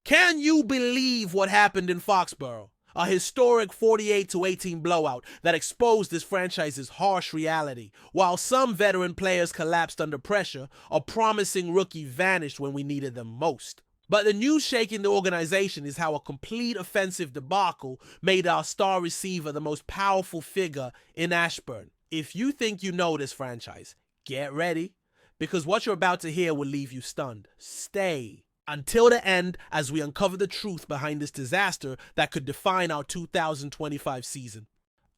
Can you believe what happened in Foxborough? A historic 48-18 blowout that exposed this franchise's harsh reality. While some veteran players collapsed under pressure, a promising rookie vanished when we needed them most. But the news shaking the organization is how a complete offensive debacle made our star receiver the most powerful figure in Ashburn. If you think you know this franchise, get ready, because what you're about to hear will leave you stunned. Stay until the end as we uncover the truth behind this disaster that could define our 2025 season.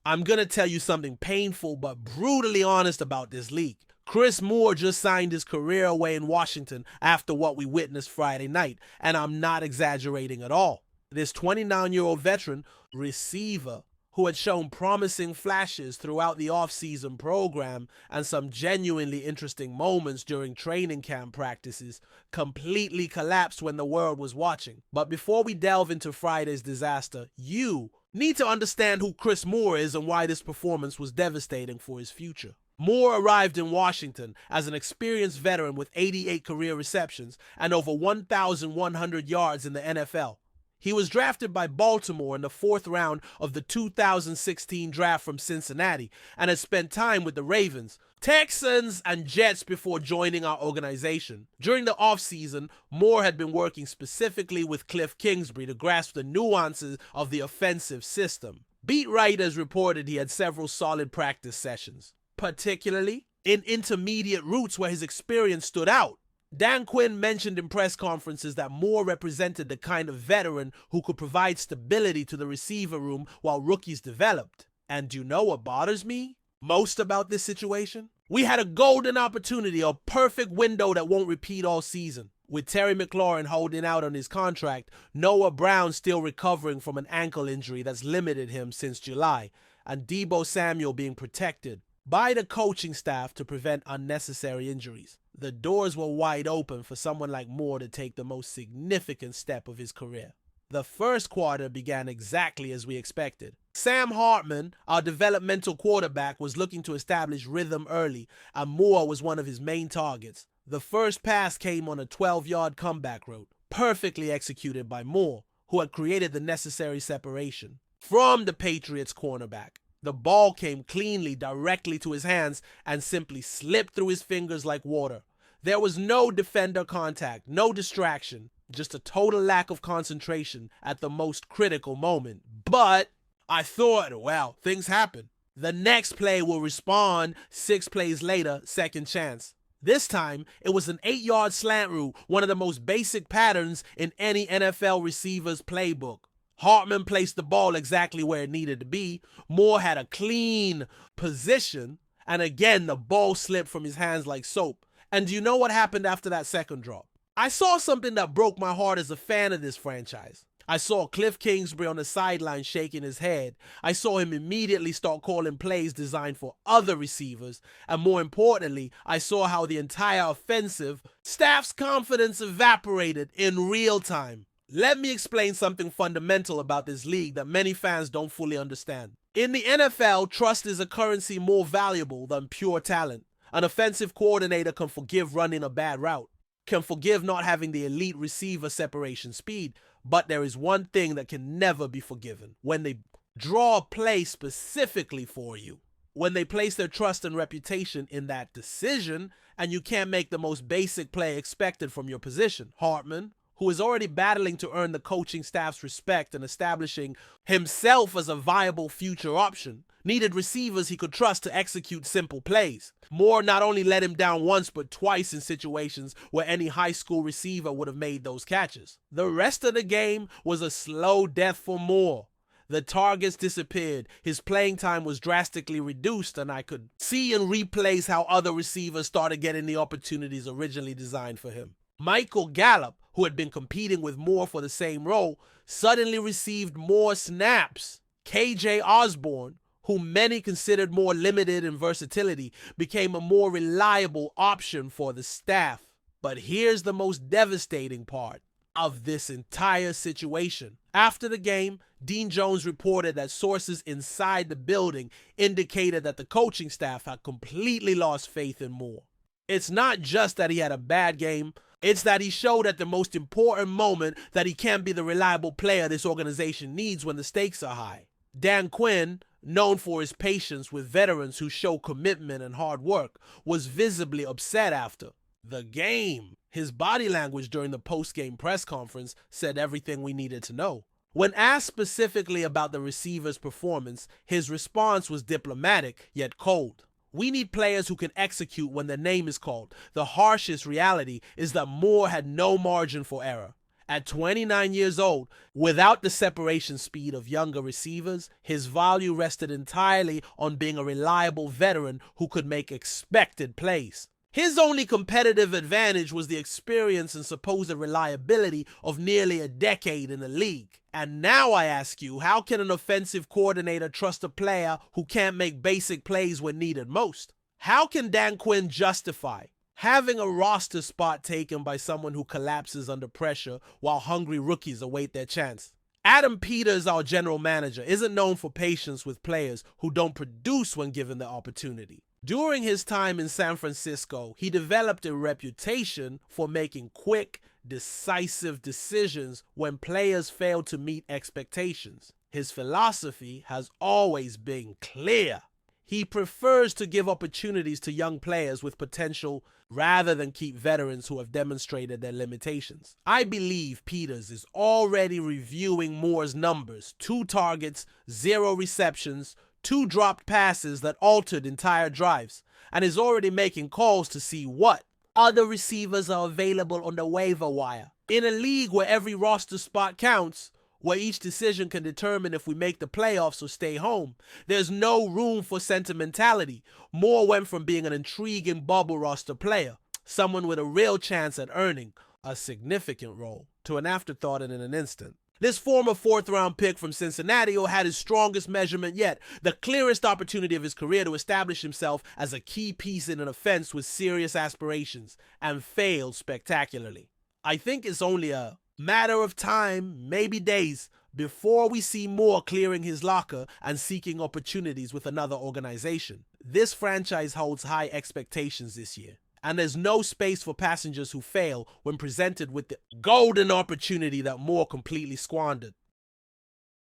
I'm gonna tell you something painful but brutally honest about this league. Chris Moore just signed his career away in Washington after what we witnessed Friday night, and I'm not exaggerating at all. This 29-year-old veteran receiver who had shown promising flashes throughout the off-season program and some genuinely interesting moments during training camp practices, completely collapsed when the world was watching. But before we delve into Friday's disaster, you need to understand who Chris Moore is and why this performance was devastating for his future. Moore arrived in Washington as an experienced veteran with 88 career receptions and over 1,100 yards in the NFL. He was drafted by Baltimore in the 4th round of the 2016 draft from Cincinnati and has spent time with the Ravens, Texans, and Jets before joining our organization. During the offseason, Moore had been working specifically with Cliff Kingsbury to grasp the nuances of the offensive system. Beat writers reported he had several solid practice sessions, particularly in intermediate routes where his experience stood out. Dan Quinn mentioned in press conferences that Moore represented the kind of veteran who could provide stability to the receiver room while rookies developed. And do you know what bothers me most about this situation? We had a golden opportunity, a perfect window that won't repeat all season. With Terry McLaurin holding out on his contract, Noah Brown still recovering from an ankle injury that's limited him since July, and Deebo Samuel being protected by the coaching staff to prevent unnecessary injuries. The doors were wide open for someone like Moore to take the most significant step of his career. The first quarter began exactly as we expected. Sam Hartman, our developmental quarterback, was looking to establish rhythm early, and Moore was one of his main targets. The first pass came on a 12-yard comeback route, perfectly executed by Moore, who had created the necessary separation from the Patriots' cornerback. The ball came cleanly directly to his hands and simply slipped through his fingers like water. There was no defender contact, no distraction, just a total lack of concentration at the most critical moment. But I thought, well, things happen. The next play will respond 6 plays later, second chance. This time, it was an 8-yard slant route, one of the most basic patterns in any NFL receiver's playbook. Hartman placed the ball exactly where it needed to be. Moore had a clean position, and again, the ball slipped from his hands like soap. And do you know what happened after that second drop? I saw something that broke my heart as a fan of this franchise. I saw Cliff Kingsbury on the sideline shaking his head. I saw him immediately start calling plays designed for other receivers. And more importantly, I saw how the entire offensive staff's confidence evaporated in real time. Let me explain something fundamental about this league that many fans don't fully understand. In the NFL, trust is a currency more valuable than pure talent. An offensive coordinator can forgive running a bad route, can forgive not having the elite receiver separation speed, but there is one thing that can never be forgiven: when they draw a play specifically for you. When they place their trust and reputation in that decision, and you can't make the most basic play expected from your position. Hartman, who is already battling to earn the coaching staff's respect and establishing himself as a viable future option, needed receivers he could trust to execute simple plays. Moore not only let him down once but twice in situations where any high school receiver would have made those catches. The rest of the game was a slow death for Moore. The targets disappeared, his playing time was drastically reduced, and I could see in replays how other receivers started getting the opportunities originally designed for him. Michael Gallup, who had been competing with Moore for the same role, suddenly received more snaps. KJ Osborne, who many considered more limited in versatility, became a more reliable option for the staff. But here's the most devastating part of this entire situation. After the game, Dean Jones reported that sources inside the building indicated that the coaching staff had completely lost faith in Moore. It's not just that he had a bad game, It's that he showed at the most important moment that he can be the reliable player this organization needs when the stakes are high. Dan Quinn, known for his patience with veterans who show commitment and hard work, was visibly upset after the game. His body language during the post-game press conference said everything we needed to know. When asked specifically about the receiver's performance, his response was diplomatic yet cold. We need players who can execute when their name is called. The harshest reality is that Moore had no margin for error. At 29 years old, without the separation speed of younger receivers, his value rested entirely on being a reliable veteran who could make expected plays. His only competitive advantage was the experience and supposed reliability of nearly a decade in the league. And now I ask you, how can an offensive coordinator trust a player who can't make basic plays when needed most? How can Dan Quinn justify having a roster spot taken by someone who collapses under pressure while hungry rookies await their chance? Adam Peters, our general manager, isn't known for patience with players who don't produce when given the opportunity. During his time in San Francisco, he developed a reputation for making quick, decisive decisions when players failed to meet expectations. His philosophy has always been clear. He prefers to give opportunities to young players with potential rather than keep veterans who have demonstrated their limitations. I believe Peters is already reviewing Moore's numbers: 2 targets, 0 receptions, 2 dropped passes that altered entire drives, and is already making calls to see what other receivers are available on the waiver wire. In a league where every roster spot counts, where each decision can determine if we make the playoffs or stay home, there's no room for sentimentality. Moore went from being an intriguing bubble roster player, someone with a real chance at earning a significant role, to an afterthought and in an instant. This former 4th-round pick from Cincinnati had his strongest measurement yet, the clearest opportunity of his career to establish himself as a key piece in an offense with serious aspirations, and failed spectacularly. I think it's only a matter of time, maybe days, before we see Moore clearing his locker and seeking opportunities with another organization. This franchise holds high expectations this year, and there's no space for passengers who fail when presented with the golden opportunity that Moore completely squandered.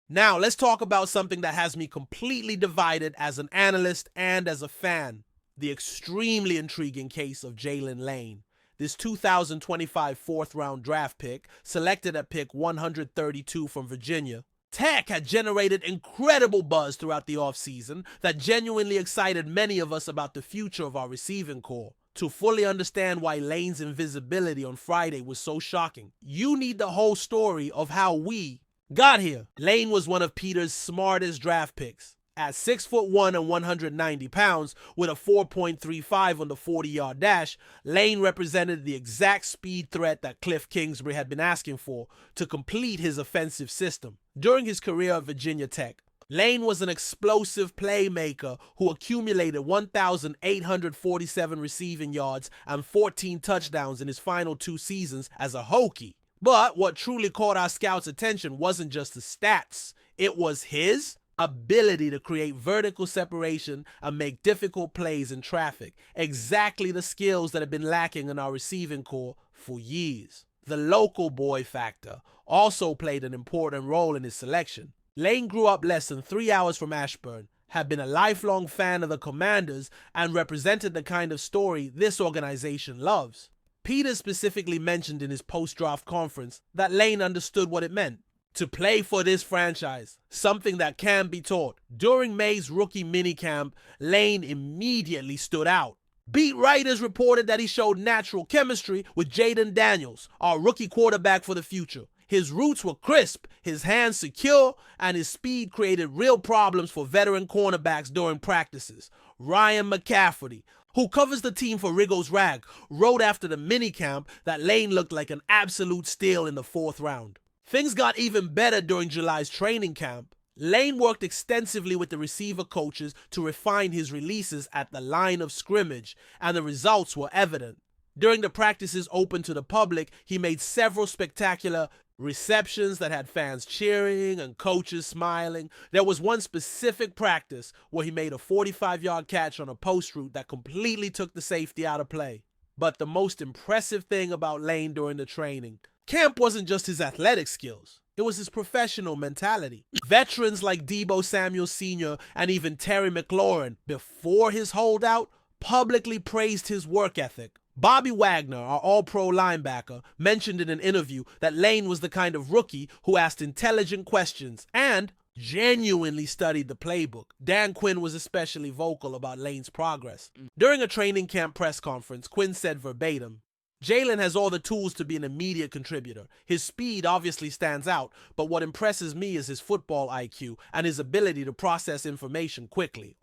Now, let's talk about something that has me completely divided as an analyst and as a fan: the extremely intriguing case of Jaylen Lane. This 2025 4th-round draft pick, selected at pick 132 from Virginia, Tech had generated incredible buzz throughout the offseason that genuinely excited many of us about the future of our receiving core. To fully understand why Lane's invisibility on Friday was so shocking, you need the whole story of how we got here. Lane was one of Peters' smartest draft picks. At 6'1" and 190 pounds, with a 4.35 on the 40-yard dash, Lane represented the exact speed threat that Cliff Kingsbury had been asking for to complete his offensive system. During his career at Virginia Tech, Lane was an explosive playmaker who accumulated 1,847 receiving yards and 14 touchdowns in his final 2 seasons as a Hokie. But what truly caught our scouts' attention wasn't just the stats. It was his ability to create vertical separation and make difficult plays in traffic. Exactly the skills that have been lacking in our receiving core for years. The local boy factor also played an important role in his selection. Lane grew up less than 3 hours from Ashburn, had been a lifelong fan of the Commanders, and represented the kind of story this organization loves. Peters specifically mentioned in his post-draft conference that Lane understood what it meant to play for this franchise, something that can be taught. During May's rookie minicamp, Lane immediately stood out. Beat writers reported that he showed natural chemistry with Jaden Daniels, our rookie quarterback for the future. His roots were crisp, his hands secure, and his speed created real problems for veteran cornerbacks during practices. Ryan McCafferty, who covers the team for Riggles Rag, wrote after the minicamp that Lane looked like an absolute steal in the 4th round. Things got even better during July's training camp. Lane worked extensively with the receiver coaches to refine his releases at the line of scrimmage, and the results were evident. During the practices open to the public, he made several spectacular receptions that had fans cheering and coaches smiling. There was one specific practice where he made a 45-yard catch on a post route that completely took the safety out of play. But the most impressive thing about Lane during the training camp wasn't just his athletic skills. It was his professional mentality. Veterans like Deebo Samuel Sr. and even Terry McLaurin, before his holdout, publicly praised his work ethic. Bobby Wagner, our all-pro linebacker, mentioned in an interview that Lane was the kind of rookie who asked intelligent questions and genuinely studied the playbook. Dan Quinn was especially vocal about Lane's progress. During a training camp press conference, Quinn said verbatim, "Jaylen has all the tools to be an immediate contributor. His speed obviously stands out, but what impresses me is his football IQ and his ability to process information quickly.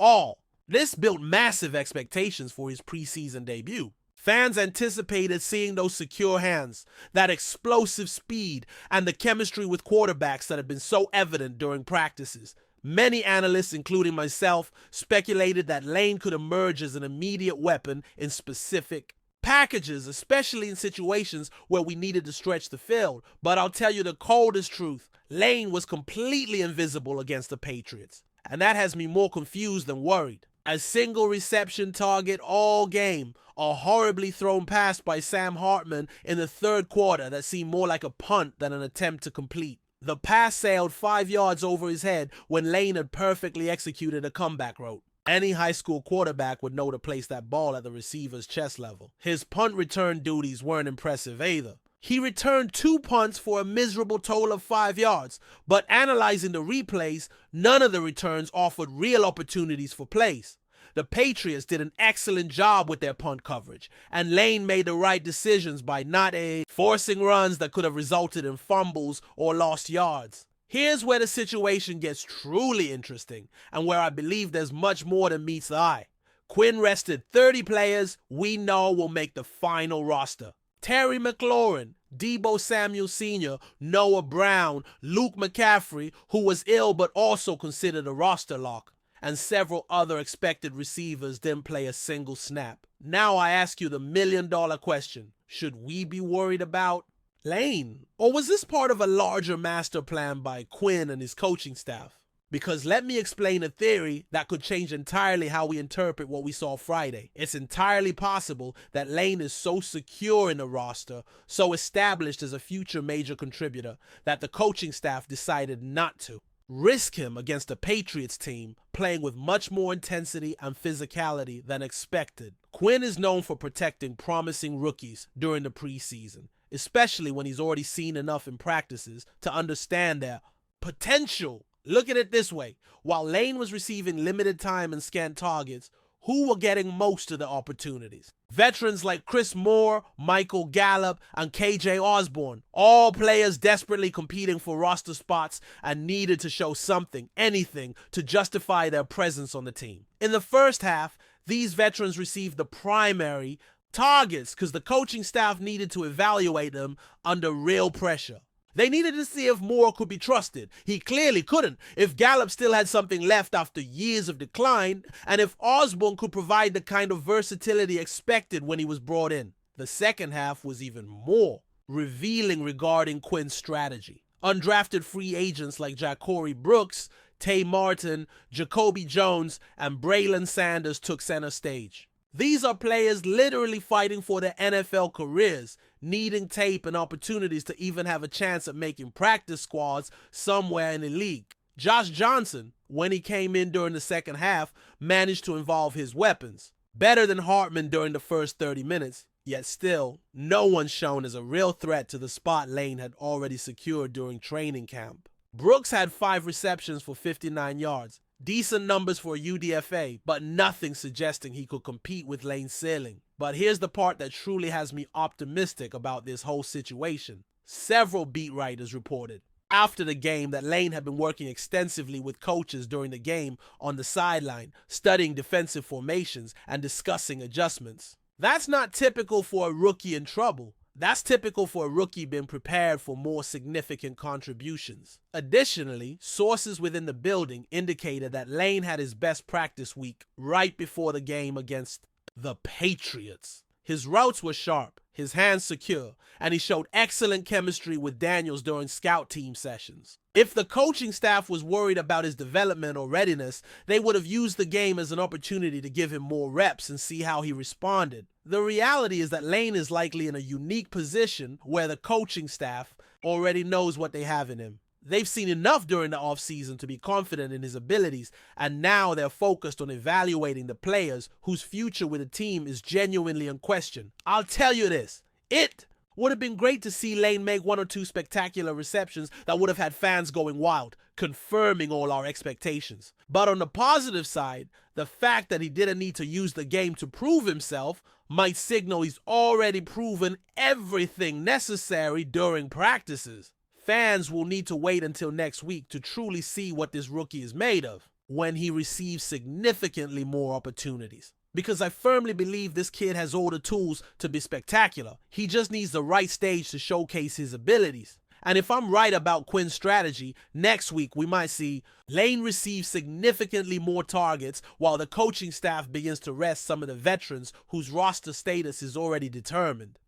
This built massive expectations for his preseason debut. Fans anticipated seeing those secure hands, that explosive speed, and the chemistry with quarterbacks that had been so evident during practices. Many analysts, including myself, speculated that Lane could emerge as an immediate weapon in specific packages, especially in situations where we needed to stretch the field. But I'll tell you the coldest truth, Lane was completely invisible against the Patriots. And that has me more confused than worried. A single reception target all game, a horribly thrown pass by Sam Hartman in the third quarter that seemed more like a punt than an attempt to complete. The pass sailed 5 yards over his head when Lane had perfectly executed a comeback route. Any high school quarterback would know to place that ball at the receiver's chest level. His punt return duties weren't impressive either. He returned 2 punts for a miserable total of 5 yards, but analyzing the replays, none of the returns offered real opportunities for plays. The Patriots did an excellent job with their punt coverage, and Lane made the right decisions by not forcing runs that could have resulted in fumbles or lost yards. Here's where the situation gets truly interesting, and where I believe there's much more than meets the eye. Quinn rested 30 players we know will make the final roster. Terry McLaurin, Deebo Samuel Sr., Noah Brown, Luke McCaffrey, who was ill but also considered a roster lock, and several other expected receivers didn't play a single snap. Now I ask you the million-dollar question. Should we be worried about Lane? Or was this part of a larger master plan by Quinn and his coaching staff? Because let me explain a theory that could change entirely how we interpret what we saw Friday. It's entirely possible that Lane is so secure in the roster, so established as a future major contributor, that the coaching staff decided not to risk him against the Patriots team playing with much more intensity and physicality than expected. Quinn is known for protecting promising rookies during the preseason, especially when he's already seen enough in practices to understand their potential. Look at it this way. While Lane was receiving limited time and scant targets, who were getting most of the opportunities? Veterans like Chris Moore, Michael Gallup, and KJ Osborne, all players desperately competing for roster spots and needed to show something, anything, to justify their presence on the team. In the first half, these veterans received the primary targets because the coaching staff needed to evaluate them under real pressure. They needed to see if Moore could be trusted. He clearly couldn't. If Gallup still had something left after years of decline, and if Osborne could provide the kind of versatility expected when he was brought in. The second half was even more revealing regarding Quinn's strategy. Undrafted free agents like Ja'Cory Brooks, Tay Martin, Jacoby Jones, and Braylon Sanders took center stage. These are players literally fighting for their NFL careers, needing tape and opportunities to even have a chance at making practice squads somewhere in the league. Josh Johnson, when he came in during the second half, managed to involve his weapons. Better than Hartman during the first 30 minutes, yet still, no one shown as a real threat to the spot Lane had already secured during training camp. Brooks had 5 receptions for 59 yards. Decent numbers for a UDFA, but nothing suggesting he could compete with Lane's ceiling. But here's the part that truly has me optimistic about this whole situation. Several beat writers reported after the game that Lane had been working extensively with coaches during the game on the sideline, studying defensive formations and discussing adjustments. That's not typical for a rookie in trouble. That's typical for a rookie being prepared for more significant contributions. Additionally, sources within the building indicated that Lane had his best practice week right before the game against the Patriots. His routes were sharp, his hands secure, and he showed excellent chemistry with Daniels during scout team sessions. If the coaching staff was worried about his development or readiness, they would have used the game as an opportunity to give him more reps and see how he responded. The reality is that Lane is likely in a unique position where the coaching staff already knows what they have in him. They've seen enough during the offseason to be confident in his abilities, and now they're focused on evaluating the players whose future with the team is genuinely in question. I'll tell you this, it would have been great to see Lane make one or two spectacular receptions that would have had fans going wild, confirming all our expectations. But on the positive side, the fact that he didn't need to use the game to prove himself might signal he's already proven everything necessary during practices. Fans will need to wait until next week to truly see what this rookie is made of when he receives significantly more opportunities. Because I firmly believe this kid has all the tools to be spectacular. He just needs the right stage to showcase his abilities. And if I'm right about Quinn's strategy, next week we might see Lane receive significantly more targets while the coaching staff begins to rest some of the veterans whose roster status is already determined.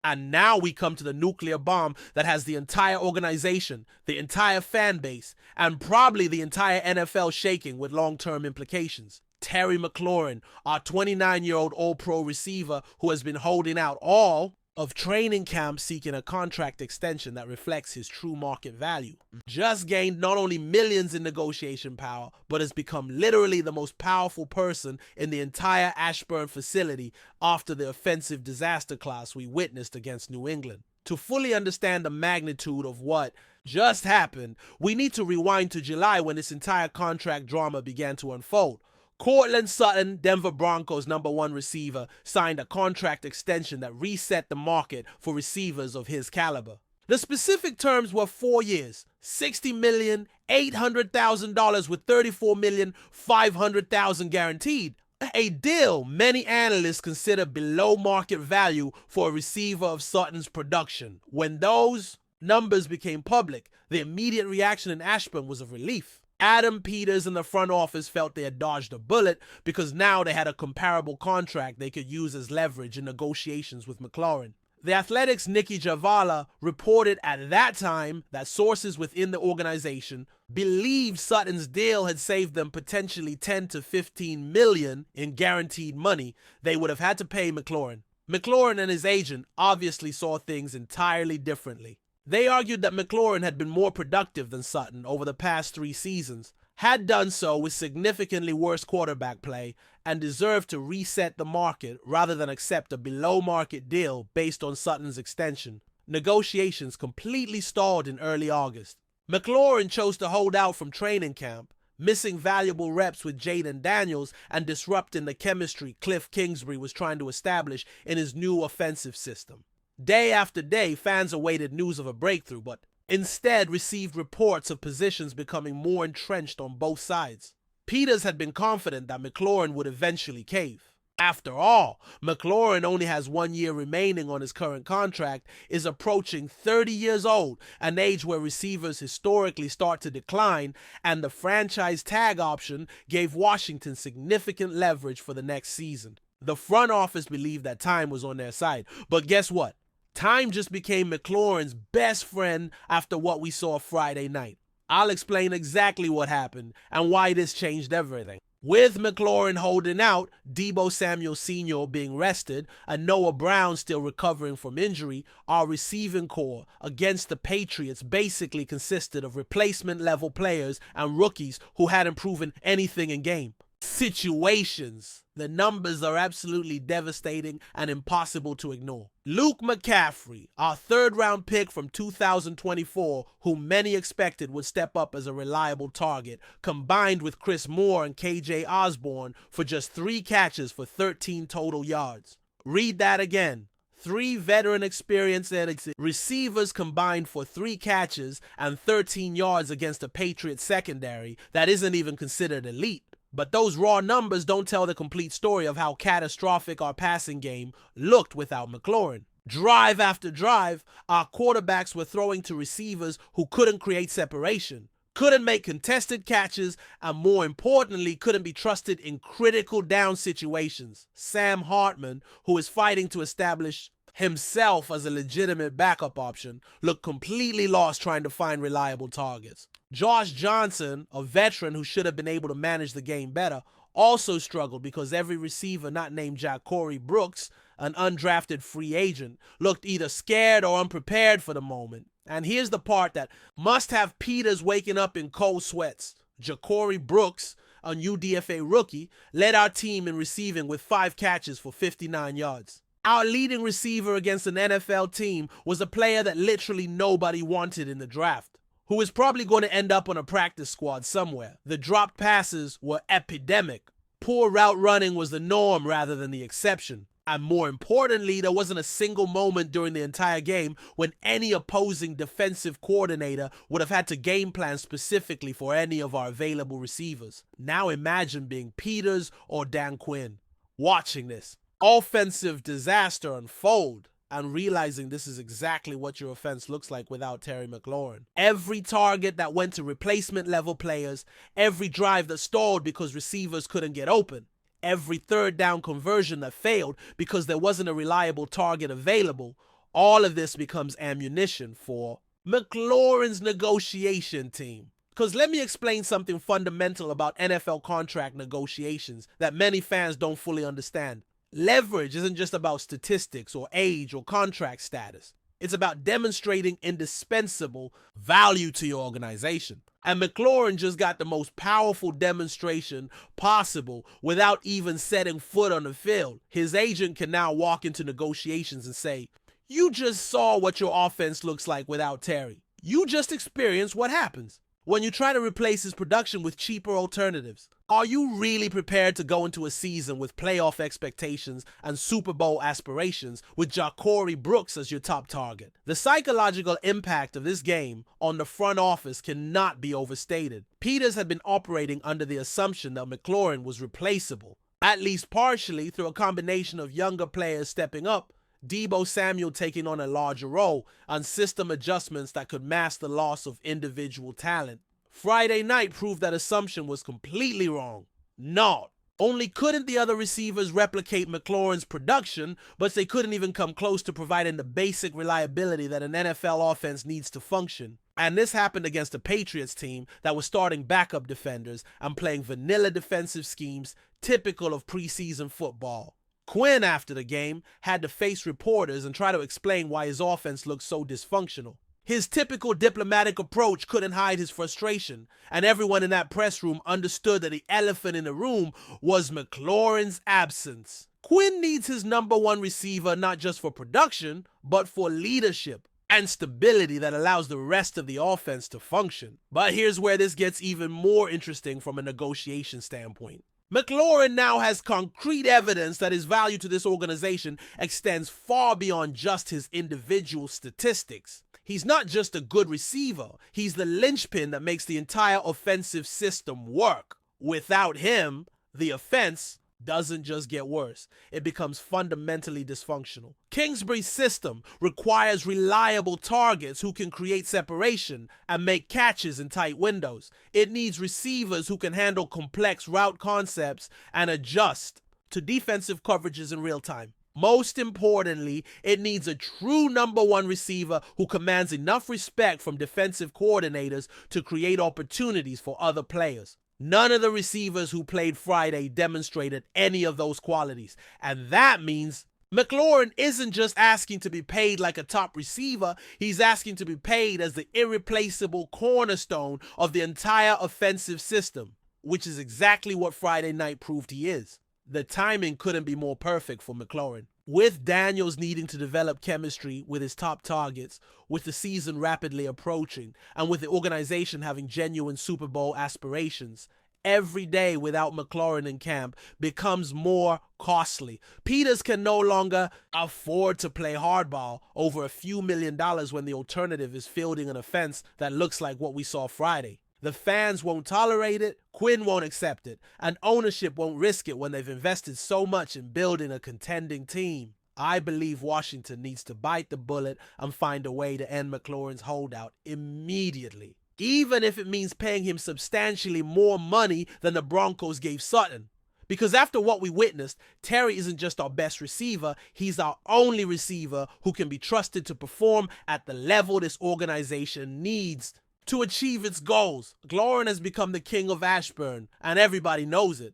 And now we come to the nuclear bomb that has the entire organization, the entire fan base, and probably the entire NFL shaking with long-term implications. Terry McLaurin, our 29-year-old All-Pro receiver who has been holding out all of training camp seeking a contract extension that reflects his true market value, just gained not only millions in negotiation power, but has become literally the most powerful person in the entire Ashburn facility after the offensive disaster class we witnessed against New England. To fully understand the magnitude of what just happened, we need to rewind to July when this entire contract drama began to unfold. Courtland Sutton, Denver Broncos #1 receiver, signed a contract extension that reset the market for receivers of his caliber. The specific terms were 4 years, $60,800,000 with $34,500,000 guaranteed. A deal many analysts consider below market value for a receiver of Sutton's production. When those numbers became public, the immediate reaction in Ashburn was of relief. Adam Peters and the front office felt they had dodged a bullet because now they had a comparable contract they could use as leverage in negotiations with McLaurin. The Athletic's Nikki Javala reported at that time that sources within the organization believed Sutton's deal had saved them potentially $10 to $15 million in guaranteed money they would have had to pay McLaurin. McLaurin and his agent obviously saw things entirely differently. They argued that McLaurin had been more productive than Sutton over the past 3 seasons, had done so with significantly worse quarterback play, and deserved to reset the market rather than accept a below-market deal based on Sutton's extension. Negotiations completely stalled in early August. McLaurin chose to hold out from training camp, missing valuable reps with Jaylen Daniels and disrupting the chemistry Cliff Kingsbury was trying to establish in his new offensive system. Day after day, fans awaited news of a breakthrough, but instead received reports of positions becoming more entrenched on both sides. Peters had been confident that McLaurin would eventually cave. After all, McLaurin only has 1 year remaining on his current contract, is approaching 30 years old, an age where receivers historically start to decline, and the franchise tag option gave Washington significant leverage for the next season. The front office believed that time was on their side, but guess what? Time just became McLaurin's best friend after what we saw Friday night. I'll explain exactly what happened and why this changed everything. With McLaurin holding out, Deebo Samuel Sr. being rested, and Noah Brown still recovering from injury, our receiving core against the Patriots basically consisted of replacement-level players and rookies who hadn't proven anything in game. Situations. The numbers are absolutely devastating and impossible to ignore. Luke McCaffrey, our 3rd-round pick from 2024, whom many expected would step up as a reliable target, combined with Chris Moore and KJ Osborne for just 3 catches for 13 total yards. Read that again. 3 veteran experienced receivers combined for 3 catches and 13 yards against a Patriots secondary that isn't even considered elite. But those raw numbers don't tell the complete story of how catastrophic our passing game looked without McLaurin. Drive after drive, our quarterbacks were throwing to receivers who couldn't create separation. couldn't make contested catches, and more importantly, couldn't be trusted in critical down situations. Sam Hartman, who is fighting to establish himself as a legitimate backup option, looked completely lost trying to find reliable targets. Josh Johnson, a veteran who should have been able to manage the game better, also struggled because every receiver not named Ja'Cory Brooks, an undrafted free agent, looked either scared or unprepared for the moment. And here's the part that must have Peters waking up in cold sweats. Ja'Cory Brooks, a UDFA rookie, led our team in receiving with 5 catches for 59 yards. Our leading receiver against an NFL team was a player that literally nobody wanted in the draft, who is probably going to end up on a practice squad somewhere. The dropped passes were epidemic. Poor route running was the norm rather than the exception. And more importantly, there wasn't a single moment during the entire game when any opposing defensive coordinator would have had to game plan specifically for any of our available receivers. Now imagine being Peters or Dan Quinn, watching this offensive disaster unfold and realizing this is exactly what your offense looks like without Terry McLaurin. Every target that went to replacement level players, every drive that stalled because receivers couldn't get open, every third down conversion that failed because there wasn't a reliable target available, all of this becomes ammunition for McLaurin's negotiation team. Because let me explain something fundamental about NFL contract negotiations that many fans don't fully understand. Leverage isn't just about statistics or age or contract status. It's about demonstrating indispensable value to your organization. And McLaurin just got the most powerful demonstration possible without even setting foot on the field. His agent can now walk into negotiations and say, "You just saw what your offense looks like without Terry. You just experienced what happens when you try to replace his production with cheaper alternatives. Are you really prepared to go into a season with playoff expectations and Super Bowl aspirations with Ja'Cory Brooks as your top target?" The psychological impact of this game on the front office cannot be overstated. Peters had been operating under the assumption that McLaurin was replaceable, at least partially through a combination of younger players stepping up, Deebo Samuel taking on a larger role, and system adjustments that could mask the loss of individual talent. Friday night proved that assumption was completely wrong. Not only couldn't the other receivers replicate McLaurin's production, but they couldn't even come close to providing the basic reliability that an NFL offense needs to function. And this happened against a Patriots team that was starting backup defenders and playing vanilla defensive schemes typical of preseason football. Quinn, after the game, had to face reporters and try to explain why his offense looked so dysfunctional. His typical diplomatic approach couldn't hide his frustration, and everyone in that press room understood that the elephant in the room was McLaurin's absence. Quinn needs his number one receiver not just for production, but for leadership and stability that allows the rest of the offense to function. But here's where this gets even more interesting from a negotiation standpoint. McLaurin now has concrete evidence that his value to this organization extends far beyond just his individual statistics. He's not just a good receiver, he's the linchpin that makes the entire offensive system work. Without him, the offense doesn't just get worse, it becomes fundamentally dysfunctional. Kingsbury's system requires reliable targets who can create separation and make catches in tight windows. It needs receivers who can handle complex route concepts and adjust to defensive coverages in real time. Most importantly, it needs a true number one receiver who commands enough respect from defensive coordinators to create opportunities for other players. None of the receivers who played Friday demonstrated any of those qualities, and that means McLaurin isn't just asking to be paid like a top receiver, he's asking to be paid as the irreplaceable cornerstone of the entire offensive system, which is exactly what Friday night proved he is. The timing couldn't be more perfect for McLaurin. With Daniels needing to develop chemistry with his top targets, with the season rapidly approaching, and with the organization having genuine Super Bowl aspirations, every day without McLaurin in camp becomes more costly. Peters can no longer afford to play hardball over a few $1 million when the alternative is fielding an offense that looks like what we saw Friday. The fans won't tolerate it, Quinn won't accept it, and ownership won't risk it when they've invested so much in building a contending team. I believe Washington needs to bite the bullet and find a way to end McLaurin's holdout immediately. even if it means paying him substantially more money than the Broncos gave Sutton. Because after what we witnessed, Terry isn't just our best receiver, he's our only receiver who can be trusted to perform at the level this organization needs to achieve its goals. McLaurin has become the king of Ashburn, and everybody knows it.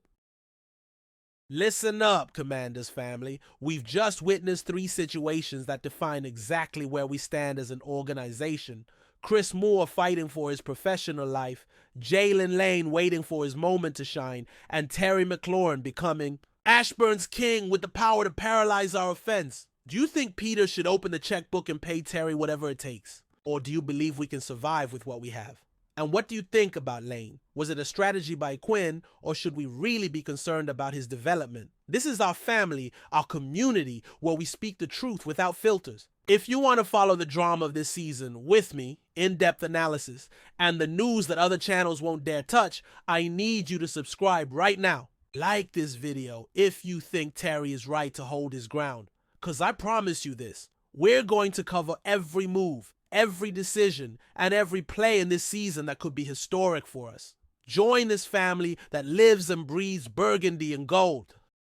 Listen up, Commanders family. We've just witnessed 3 situations that define exactly where we stand as an organization. Chris Moore fighting for his professional life, Jaylen Lane waiting for his moment to shine, and Terry McLaurin becoming Ashburn's king with the power to paralyze our offense. Do you think Peter should open the checkbook and pay Terry whatever it takes? Or do you believe we can survive with what we have? And what do you think about Lane? Was it a strategy by Quinn, or should we really be concerned about his development? This is our family, our community, where we speak the truth without filters. If you want to follow the drama of this season with me, in-depth analysis, and the news that other channels won't dare touch, I need you to subscribe right now. Like this video if you think Terry is right to hold his ground. Because I promise you this, we're going to cover every move, every decision, and every play in this season that could be historic for us. Join this family that lives and breathes Burgundy and Gold.